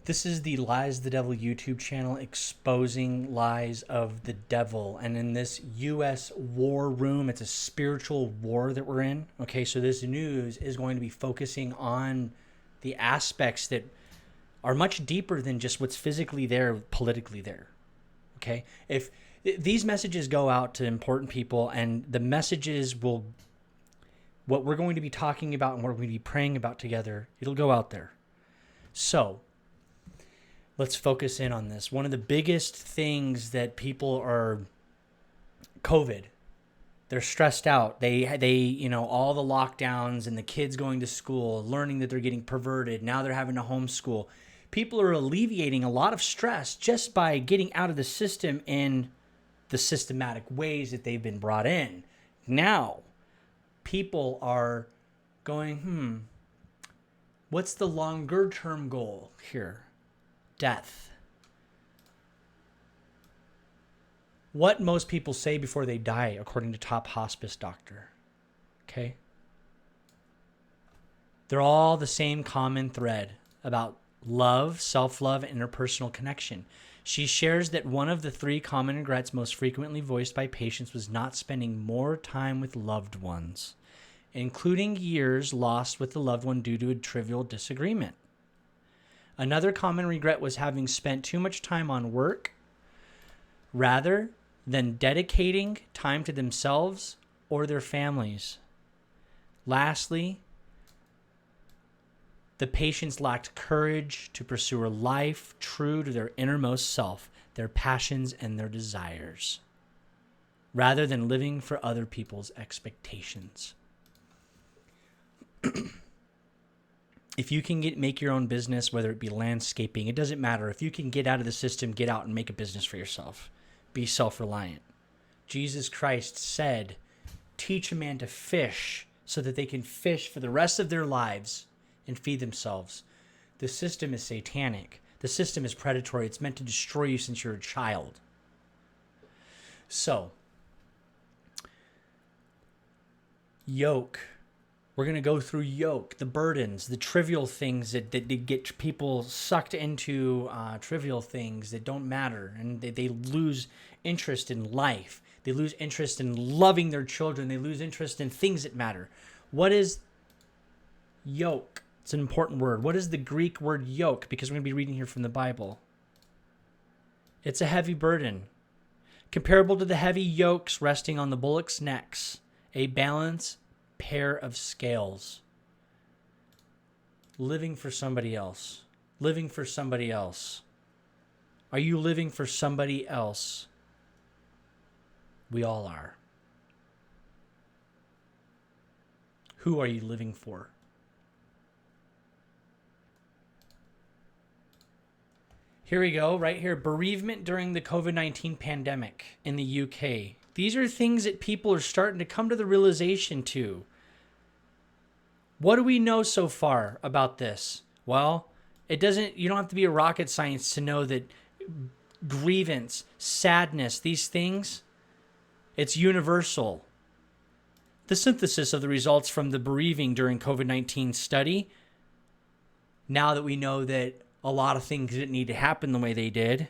This is the Lies of the Devil YouTube channel exposing lies of the devil. And in this U.S. war room, it's a spiritual war that we're in. Okay, so this news is going to be focusing on the aspects that are much deeper than just what's physically there, politically there. Okay, if these messages go out to important people, and the messages will, what we're going to be talking about and what we're going to be praying about together, it'll go out there. So let's focus in on this. One of the biggest things that people are COVID. They're stressed out. They all the lockdowns and the kids going to school, learning that they're getting perverted. Now they're having to homeschool. People are alleviating a lot of stress just by getting out of the system in the systematic ways that they've been brought in. Now, people are going, what's the longer term goal here? Death. What most people say before they die, according to top hospice doctor. Okay? They're all the same common thread about love, self-love, and interpersonal connection. She shares that one of the 3 common regrets most frequently voiced by patients was not spending more time with loved ones, including years lost with the loved one due to a trivial disagreement. Another common regret was having spent too much time on work rather than dedicating time to themselves or their families. Lastly, the patients lacked courage to pursue a life true to their innermost self, their passions and their desires, rather than living for other people's expectations. If you can make your own business, whether it be landscaping, it doesn't matter. If you can get out of the system, get out and make a business for yourself. Be self-reliant. Jesus Christ said, teach a man to fish so that they can fish for the rest of their lives and feed themselves. The system is satanic. The system is predatory. It's meant to destroy you since you're a child. So, yoke. We're going to go through yoke, the burdens, the trivial things that get people sucked into trivial things that don't matter. And they lose interest in life. They lose interest in loving their children. They lose interest in things that matter. What is yoke? It's an important word. What is the Greek word yoke? Because we're going to be reading here from the Bible. It's a heavy burden, comparable to the heavy yokes resting on the bullocks' necks, a balance pair of scales. Living for somebody else. Living for somebody else. Are you living for somebody else? We all are. Who are you living for? Here we go, right here. Bereavement during the COVID-19 pandemic in the UK. These are things that people are starting to come to the realization to. What do we know so far about this? Well, you don't have to be a rocket science to know that grievance, sadness, these things, it's universal. The synthesis of the results from the bereaving during COVID-19 study, now that we know that a lot of things didn't need to happen the way they did,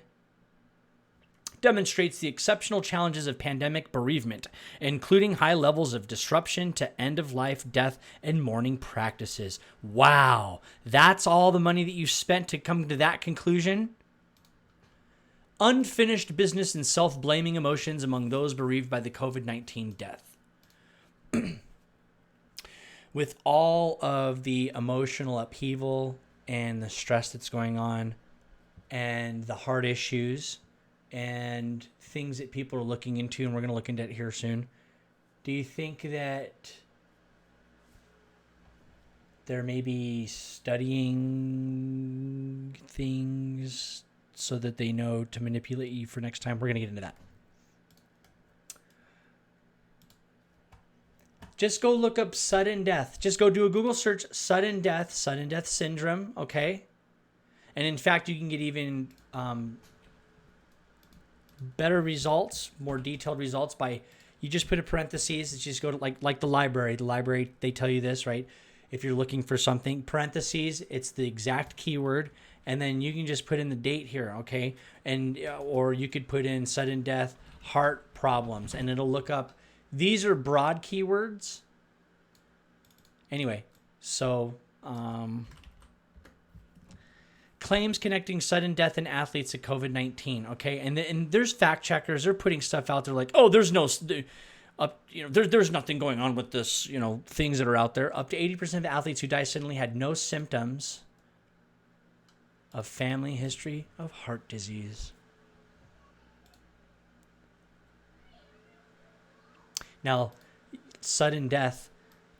demonstrates the exceptional challenges of pandemic bereavement, including high levels of disruption to end-of-life, death, and mourning practices. Wow, that's all the money that you spent to come to that conclusion? Unfinished business and self-blaming emotions among those bereaved by the COVID-19 death. With all of the emotional upheaval and the stress that's going on and the heart issues and things that people are looking into, and we're going to look into it here soon, do you think that they're maybe studying things so that they know to manipulate you for next time? We're going to get into that. Just go look up sudden death. Just go do a Google search, sudden death syndrome, okay? And in fact, you can get even better results, more detailed results by, you just put a parentheses, it's just go to like the library. The library, they tell you this, right? if you're looking for something, parentheses, it's the exact keyword, and then you can just put in the date here, okay? And or you could put in sudden death, heart problems, and it'll look up. These are broad keywords. Anyway, so claims connecting sudden death in athletes to COVID-19, okay? And there's fact checkers. They're putting stuff out there like, oh, there's no... there's nothing going on with this, things that are out there. Up to 80% of athletes who die suddenly had no symptoms of family history of heart disease. Now, sudden death,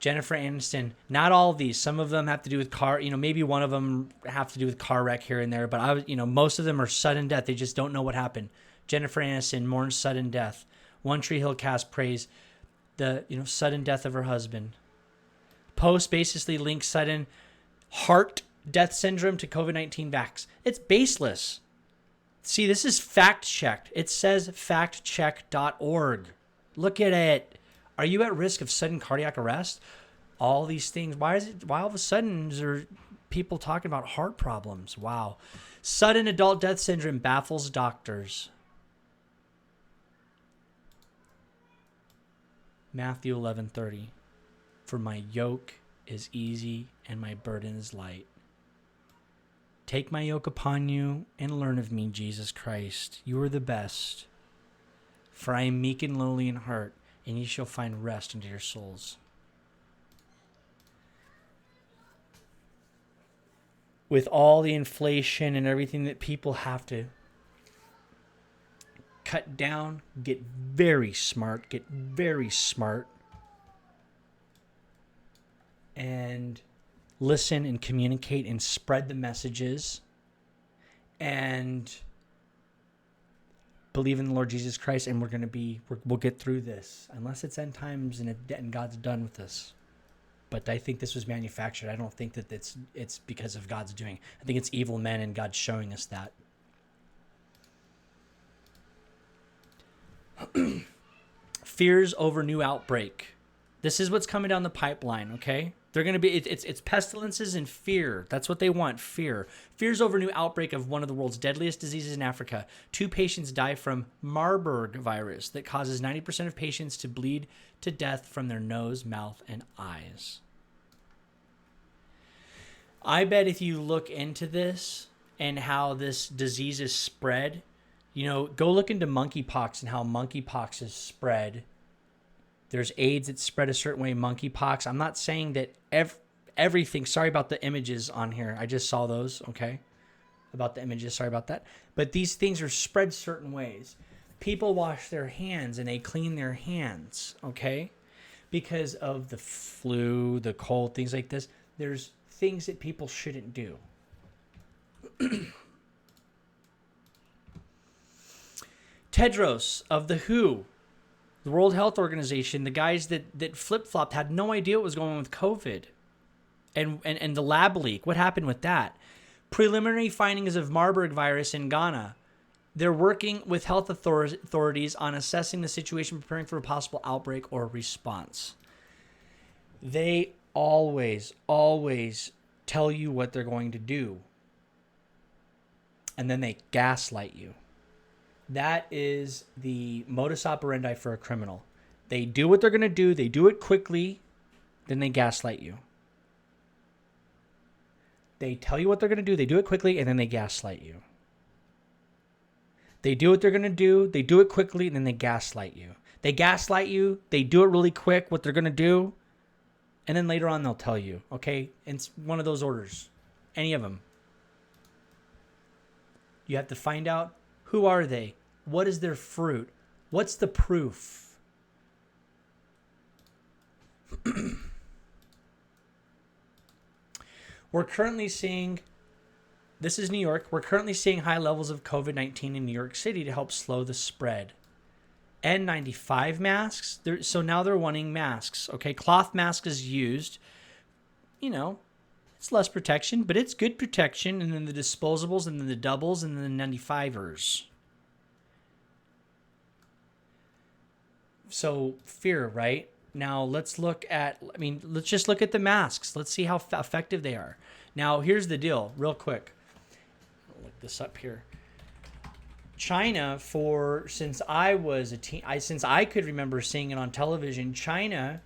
Jennifer Aniston, not all of these. Some of them have to do with car, maybe one of them have to do with car wreck here and there, but most of them are sudden death. They just don't know what happened. Jennifer Aniston mourns sudden death. One Tree Hill cast prays the sudden death of her husband. Post basically links sudden heart death syndrome to COVID-19 vax. It's baseless. See, this is fact checked. It says factcheck.org. Look at it. Are you at risk of sudden cardiac arrest? All these things. Why all of a sudden is there people talking about heart problems? Wow. Sudden adult death syndrome baffles doctors. Matthew 11:30. For my yoke is easy and my burden is light. Take my yoke upon you and learn of me, Jesus Christ. You are the best. For I am meek and lowly in heart, and ye shall find rest unto your souls. With all the inflation and everything that people have to cut down, get very smart, and listen and communicate and spread the messages and believe in the Lord Jesus Christ, and we'll get through this, unless it's end times and God's done with this. But I think this was manufactured. I don't think that it's because of God's doing. I think it's evil men and God's showing us that. Fears over new outbreak. This is what's coming down the pipeline, okay? They're going to be, it's pestilences and fear. That's what they want, fear. Fears over new outbreak of one of the world's deadliest diseases in Africa. 2 patients die from Marburg virus that causes 90% of patients to bleed to death from their nose, mouth, and eyes. I bet if you look into this and how this disease is spread, go look into monkeypox and how monkeypox is spread. There's AIDS that's spread a certain way, monkeypox. I'm not saying that everything, sorry about the images on here. I just saw those, okay? About the images, sorry about that. But these things are spread certain ways. People wash their hands and they clean their hands, okay? Because of the flu, the cold, things like this. There's things that people shouldn't do. Tedros of the WHO, the World Health Organization, the guys that flip-flopped had no idea what was going on with COVID and the lab leak. What happened with that? Preliminary findings of Marburg virus in Ghana. They're working with health authorities on assessing the situation, preparing for a possible outbreak or response. They always tell you what they're going to do. And then they gaslight you. That is the modus operandi for a criminal. They do what they're going to do. They do it quickly. Then they gaslight you. They tell you what they're going to do. They do it quickly, and then they gaslight you. They do what they're going to do. They do it quickly, and then they gaslight you. They gaslight you. They do it really quick, what they're going to do. And then later on, they'll tell you. Okay? It's one of those orders. Any of them. You have to find out, who are they? What is their fruit? What's the proof? We're currently seeing, this is New York, we're currently seeing high levels of COVID-19 in New York City to help slow the spread. N95 masks, so now they're wanting masks. Okay, cloth mask is used. It's less protection, but it's good protection. And then the disposables, and then the doubles, and then the 95ers. So fear, right? Now let's look at, let's just look at the masks. Let's see how effective they are. Now here's the deal, real quick. I'll look this up here. China, since I was a teen, since I could remember seeing it on television, China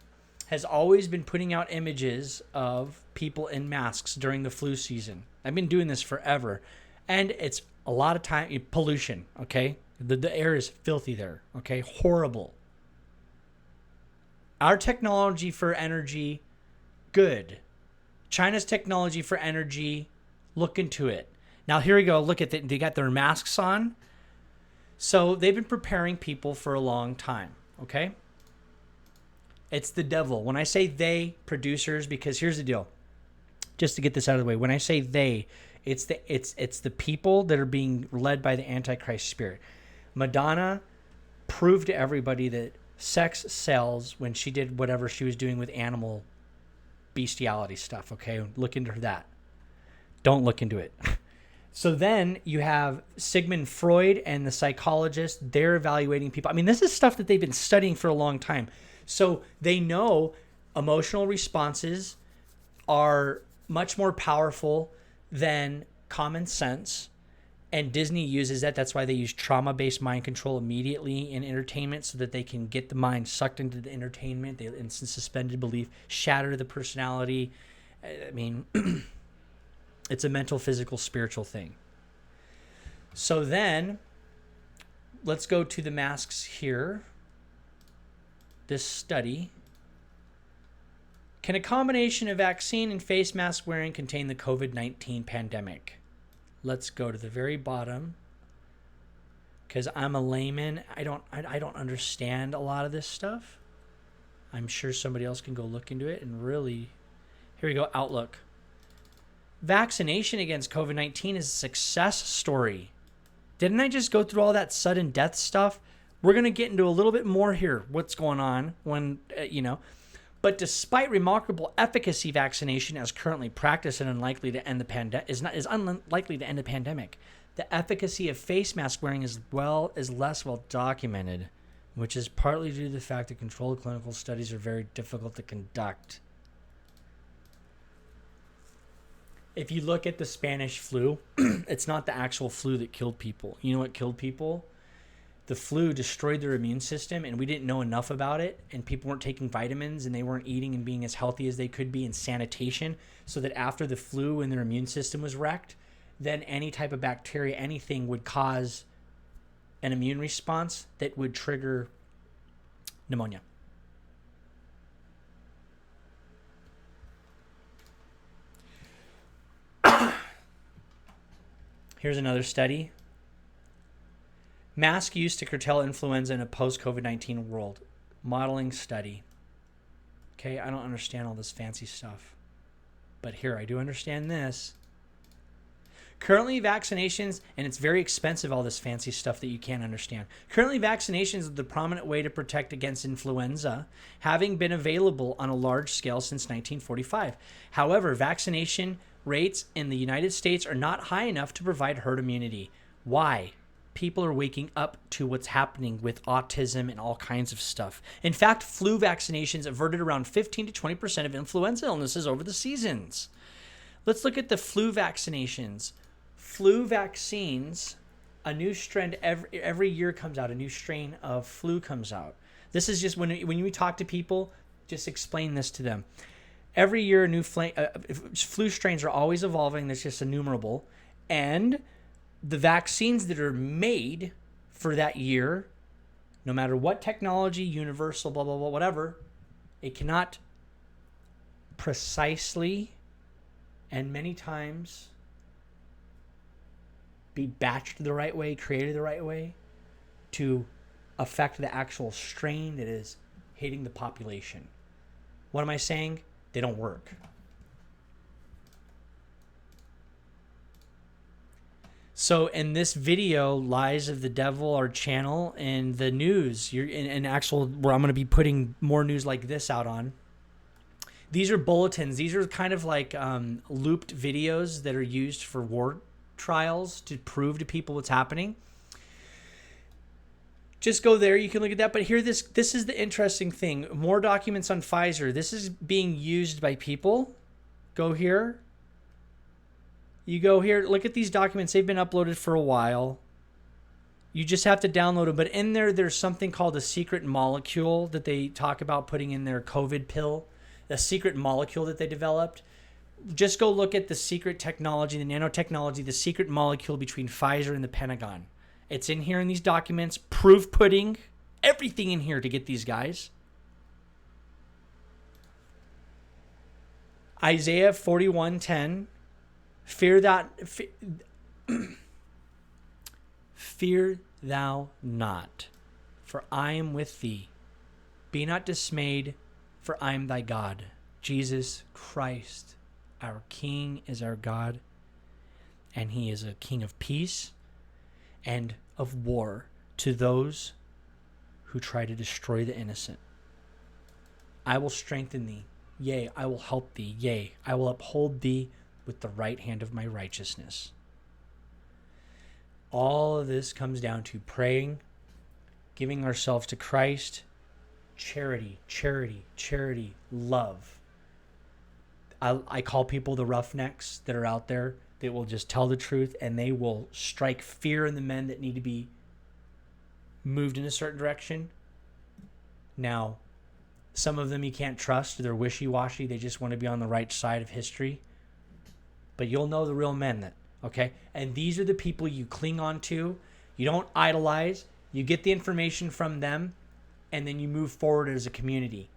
has always been putting out images of people in masks during the flu season. I've been doing this forever, and it's a lot of time pollution. Okay, the air is filthy there. Okay, horrible. Our technology for energy, good. China's technology for energy, look into it. Now here we go. Look at it. They got their masks on. So they've been preparing people for a long time, okay? It's the devil. When I say they, producers, because here's the deal. Just to get this out of the way, when I say they, it's the people that are being led by the Antichrist spirit. Madonna proved to everybody that sex sells when she did whatever she was doing with animal bestiality stuff, okay? Look into that. Don't look into it. So then you have Sigmund Freud and the psychologist. They're evaluating people. I mean, this is stuff that they've been studying for a long time. So they know emotional responses are much more powerful than common sense. And Disney uses that. That's why they use trauma-based mind control immediately in entertainment so that they can get the mind sucked into the entertainment. They instant suspended belief, shatter the personality. I mean... It's a mental, physical, spiritual thing. So then, let's go to the masks here. This study. Can a combination of vaccine and face mask wearing contain the COVID-19 pandemic? Let's go to the very bottom. Because I'm a layman. I don't understand a lot of this stuff. I'm sure somebody else can go look into it and really... Here we go, Outlook. Vaccination against COVID-19 is a success story. Didn't I just go through all that sudden death stuff? We're going to get into a little bit more here. What's going on when, But despite remarkable efficacy, vaccination as currently practiced and unlikely to end the is unlikely to end the pandemic. The efficacy of face mask wearing is less well documented, which is partly due to the fact that controlled clinical studies are very difficult to conduct. If you look at the Spanish flu, it's not the actual flu that killed people. You know what killed people? The flu destroyed their immune system, and we didn't know enough about it, and people weren't taking vitamins, and they weren't eating and being as healthy as they could be in sanitation, so that after the flu, when their immune system was wrecked, then any type of bacteria, anything would cause an immune response that would trigger pneumonia. Here's another study. Mask used to curtail influenza in a post-COVID-19 world. Modeling study. Okay, I don't understand all this fancy stuff. But here, I do understand this. Currently, vaccinations, and it's very expensive, all this fancy stuff that you can't understand. Currently, vaccinations are the prominent way to protect against influenza, having been available on a large scale since 1945. However, vaccination rates in the United States are not high enough to provide herd immunity. Why? People are waking up to what's happening with autism and all kinds of stuff. In fact, flu vaccinations averted around 15 to 20% of influenza illnesses over the seasons. Let's look at the flu vaccinations. Flu vaccines, a new strain every year comes out. A new strain of flu comes out. This is just when you talk to people, just explain this to them. Every year, new flu strains are always evolving. That's just innumerable. And the vaccines that are made for that year, no matter what technology, universal, blah, blah, blah, whatever, it cannot precisely and many times be batched the right way, created the right way to affect the actual strain that is hitting the population. What am I saying? They don't work. So in this video, Lies of the Devil, our channel, and the news, where I'm going to be putting more news like this out on. These are bulletins. These are kind of like looped videos that are used for war trials to prove to people what's happening. Just go there. You can look at that. But here, this is the interesting thing. More documents on Pfizer. This is being used by people. Go here. You go here. Look at these documents. They've been uploaded for a while. You just have to download them. But in there, there's something called a secret molecule that they talk about putting in their COVID pill. A secret molecule that they developed. Just go look at the secret technology, the nanotechnology, the secret molecule between Pfizer and the Pentagon. It's in here in these documents, proof pudding, everything in here to get these guys. Isaiah 41:10, fear thou not, for I am with thee. Be not dismayed, for I am thy God. Jesus Christ, our King, is our God, and he is a King of peace and of war to those who try to destroy the innocent. I will strengthen thee, yea, I will help thee, yea, I will uphold thee with the right hand of my righteousness. All of this comes down to praying, giving ourselves to Christ, charity, love. I call people the roughnecks that are out there that will just tell the truth, and they will strike fear in the men that need to be moved in a certain direction. Now, some of them you can't trust. They're wishy-washy. They just want to be on the right side of history. But you'll know the real men that, okay? And these are the people you cling on to. You don't idolize. You get the information from them, and then you move forward as a community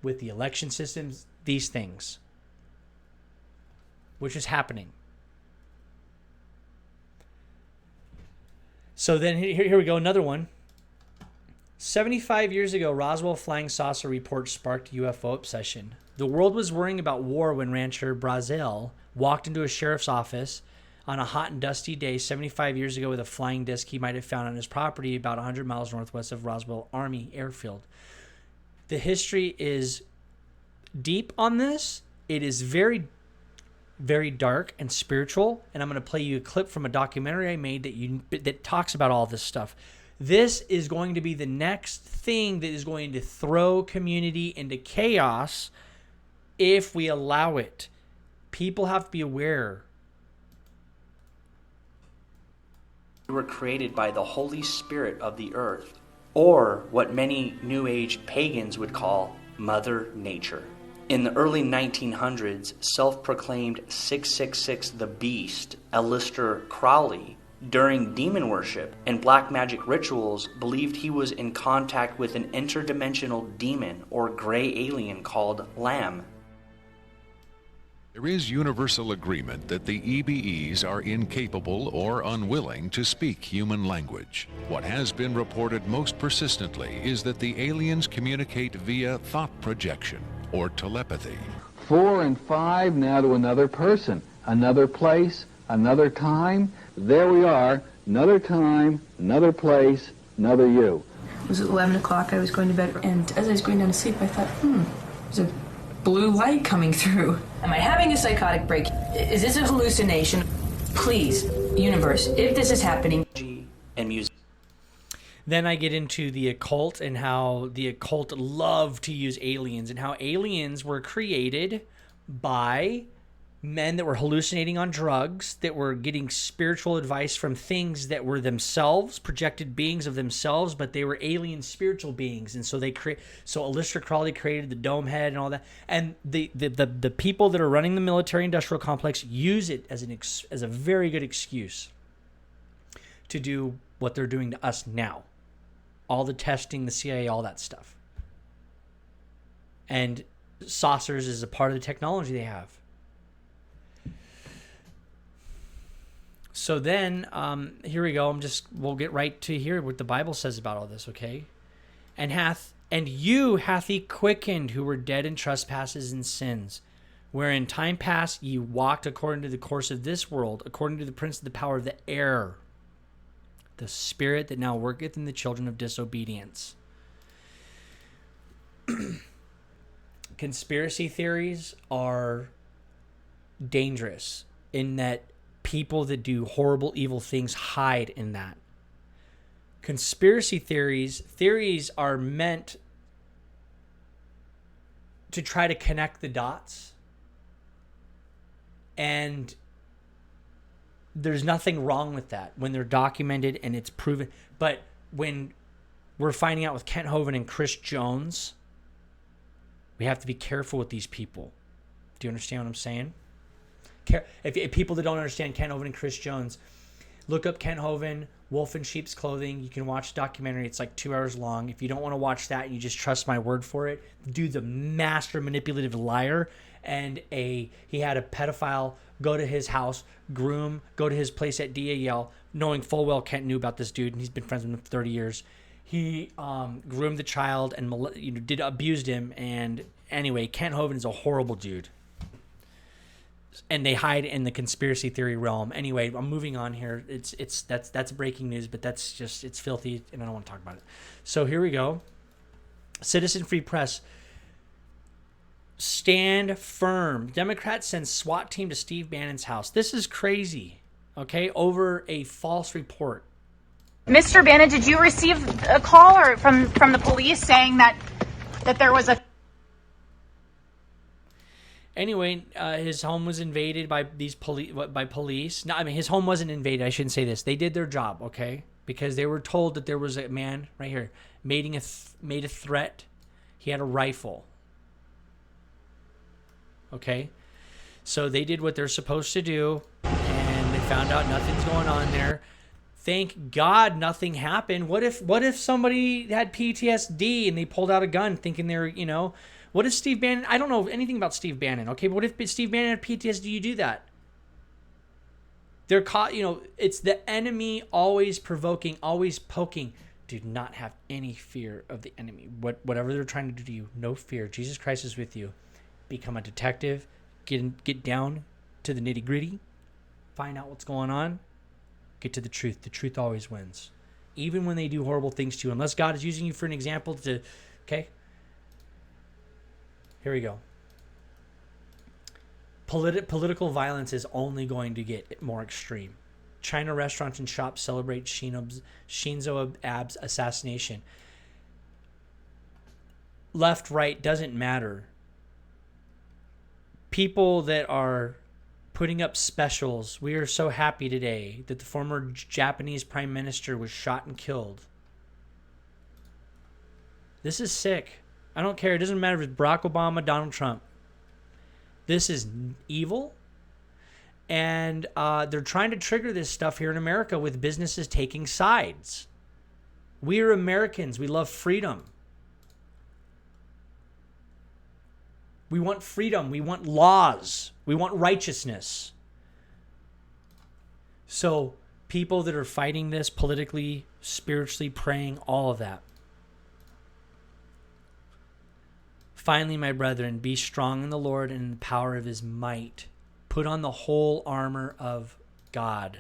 with the election systems, these things, which is happening. So then here we go, another one. 75 years ago, Roswell flying saucer report sparked UFO obsession. The world was worrying about war when rancher Brazel walked into a sheriff's office on a hot and dusty day 75 years ago with a flying disc he might have found on his property about 100 miles northwest of Roswell Army Airfield. The history is deep on this. It is very dark and spiritual, and I'm going to play you a clip from a documentary I made that talks about all this stuff. This is going to be the next thing that is going to throw community into chaos if we allow it. People have to be aware. We were created by the Holy Spirit of the earth, or what many New Age pagans would call Mother Nature. In the early 1900s, self-proclaimed 666 the Beast, Aleister Crowley, during demon worship and black magic rituals, believed he was in contact with an interdimensional demon or gray alien called Lamb. There is universal agreement that the EBEs are incapable or unwilling to speak human language. What has been reported most persistently is that the aliens communicate via thought projection or telepathy. 4 and 5 now to another person, another place, another time. There we are, another time, another place, another you. It was 11 o'clock, I was going to bed, and as I was going down to sleep, I thought, there's a blue light coming through. Am I having a psychotic break? Is this a hallucination? Please, universe, if this is happening. And music. Then I get into the occult and how the occult love to use aliens and how aliens were created by men that were hallucinating on drugs, that were getting spiritual advice from things that were themselves projected beings of themselves, but they were alien spiritual beings. And so Aleister Crowley created the dome head and all that. And the people that are running the military industrial complex use it as a very good excuse to do what they're doing to us now. All the testing, the CIA, all that stuff. And saucers is a part of the technology they have. So then, here we go. We'll get right to here what the Bible says about all this, okay? And you hath he quickened who were dead in trespasses and sins, wherein time past ye walked according to the course of this world, according to the prince of the power of the air, the spirit that now worketh in the children of disobedience. Conspiracy theories are dangerous in that people that do horrible, evil things hide in that. Conspiracy theories are meant to try to connect the dots. And there's nothing wrong with that when they're documented and it's proven. But when we're finding out with Kent Hovind and Chris Jones, we have to be careful with these people. Do you understand what I'm saying? If people that don't understand Kent Hovind and Chris Jones, look up Kent Hovind, Wolf in Sheep's Clothing. You can watch the documentary. It's like 2 hours long. If you don't want to watch that and you just trust my word for it, the dude's a master manipulative liar. And he had a pedophile go to his house, groom, go to his place at DAL, knowing full well Kent knew about this dude, and he's been friends with him for 30 years. He groomed the child and abused him. And anyway, Kent Hovind is a horrible dude. And they hide in the conspiracy theory realm. Anyway, I'm moving on here. That's breaking news, but that's just, it's filthy, and I don't want to talk about it. So here we go. Citizen Free Press. Stand firm. Democrats send SWAT team to Steve Bannon's house. This is crazy. Okay, over a false report. Mr. Bannon, did you receive a call or from the police saying that there was a... Anyway, his home was invaded by police. No, I mean, his home wasn't invaded. I shouldn't say this. They did their job, okay? Because they were told that there was a man right here made a threat. He had a rifle. Okay? So they did what they're supposed to do, and they found out nothing's going on there. Thank God nothing happened. What if somebody had PTSD and they pulled out a gun thinking they were, what if Steve Bannon, I don't know anything about Steve Bannon, okay? But what if Steve Bannon had PTSD, you do that? They're caught, it's the enemy always provoking, always poking. Do not have any fear of the enemy. Whatever they're trying to do to you, no fear. Jesus Christ is with you. Become a detective. Get down to the nitty gritty. Find out what's going on. Get to the truth. The truth always wins. Even when they do horrible things to you. Unless God is using you for an example to, okay? Here we go. Political violence is only going to get more extreme. China restaurants and shops celebrate Shinzo Abe's assassination. Left, right, doesn't matter. People that are putting up specials. We are so happy today that the former Japanese prime minister was shot and killed. This is sick. I don't care. It doesn't matter if it's Barack Obama, Donald Trump. This is evil. And they're trying to trigger this stuff here in America with businesses taking sides. We are Americans. We love freedom. We want freedom. We want laws. We want righteousness. So people that are fighting this politically, spiritually, praying, all of that. Finally, my brethren, be strong in the Lord and in the power of his might. Put on the whole armor of God.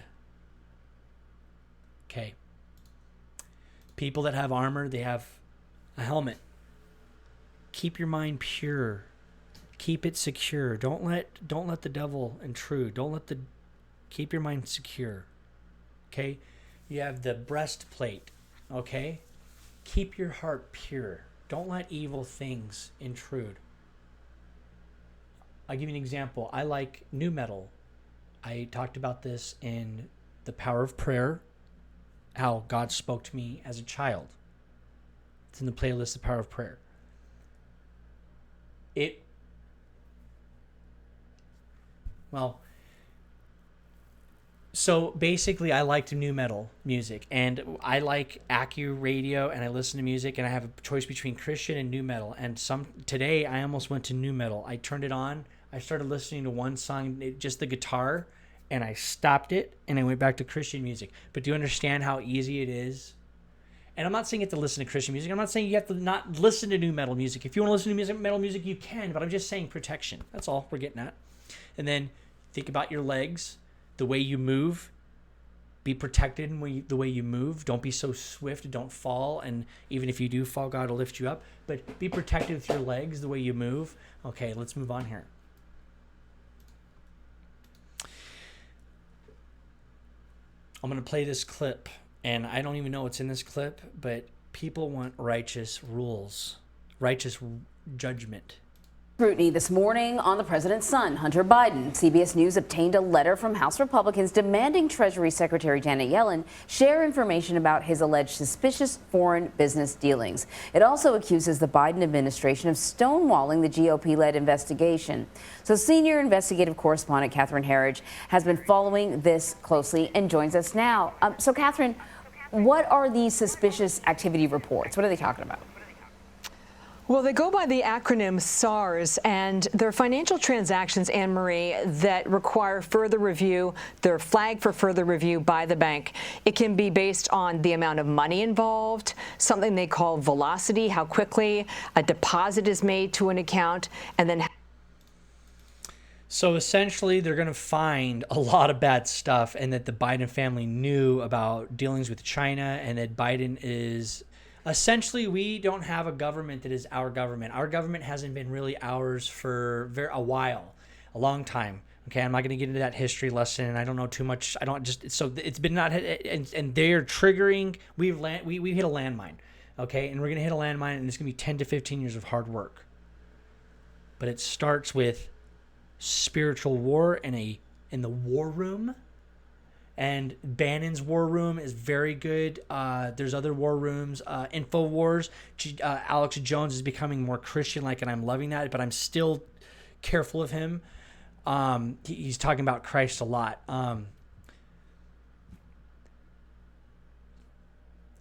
Okay. People that have armor, they have a helmet. Keep your mind pure. Keep it secure. Don't let the devil intrude. Keep your mind secure. Okay? You have the breastplate. Okay? Keep your heart pure. Don't let evil things intrude. I'll give you an example. I like nu metal. I talked about this in The Power of Prayer, how God spoke to me as a child. It's in the playlist, The Power of Prayer. So basically I liked nu metal music, and I like Accu radio, and I listen to music, and I have a choice between Christian and nu metal. And today I almost went to nu metal. I turned it on. I started listening to one song, just the guitar, and I stopped it, and I went back to Christian music. But do you understand how easy it is? And I'm not saying you have to listen to Christian music. I'm not saying you have to not listen to nu metal music. If you want to listen to metal music, you can, but I'm just saying protection. That's all we're getting at. And then think about your legs, the way you move. Be protected in the way you move. Don't be so swift. Don't fall. And even if you do fall, God will lift you up. But be protected with your legs, the way you move. Okay, let's move on here. I'm going to play this clip And I don't even know what's in this clip, but people want righteous rules, righteous judgment. Scrutiny this morning on the president's son, Hunter Biden. CBS News obtained a letter from House Republicans demanding Treasury Secretary Janet Yellen share information about his alleged suspicious foreign business dealings. It also accuses the Biden administration of stonewalling the GOP-led investigation. So senior investigative correspondent Catherine Herridge has been following this closely and joins us now. So Catherine, what are these suspicious activity reports? What are they talking about? Well, they go by the acronym SARS, and they're financial transactions, Anne-Marie, that require further review. They're flagged for further review by the bank. It can be based on the amount of money involved, something they call velocity, how quickly a deposit is made to an account, and then... So essentially, they're going to find a lot of bad stuff, and that the Biden family knew about dealings with China, and that Biden is... Essentially, we don't have a government that is our government. Our government hasn't been really ours for a while, a long time. Okay, I'm not going to get into that history lesson, and I don't know too much. I don't just so it's been not, and they're triggering. We hit a landmine, okay, and we're going to hit a landmine, and it's going to be 10 to 15 years of hard work. But it starts with spiritual war in the war room. And Bannon's war room is very good. There's other war rooms. InfoWars. Alex Jones is becoming more Christian-like, and I'm loving that. But I'm still careful of him. He's talking about Christ a lot.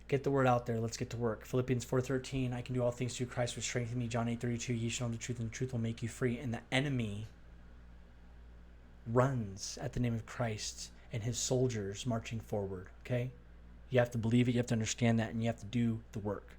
Get the word out there. Let's get to work. Philippians 4:13. I can do all things through Christ which strengthens me. John 8:32. Ye shall know the truth, and the truth will make you free. And the enemy runs at the name of Christ and his soldiers marching forward, okay? You have to believe it, you have to understand that, and you have to do the work.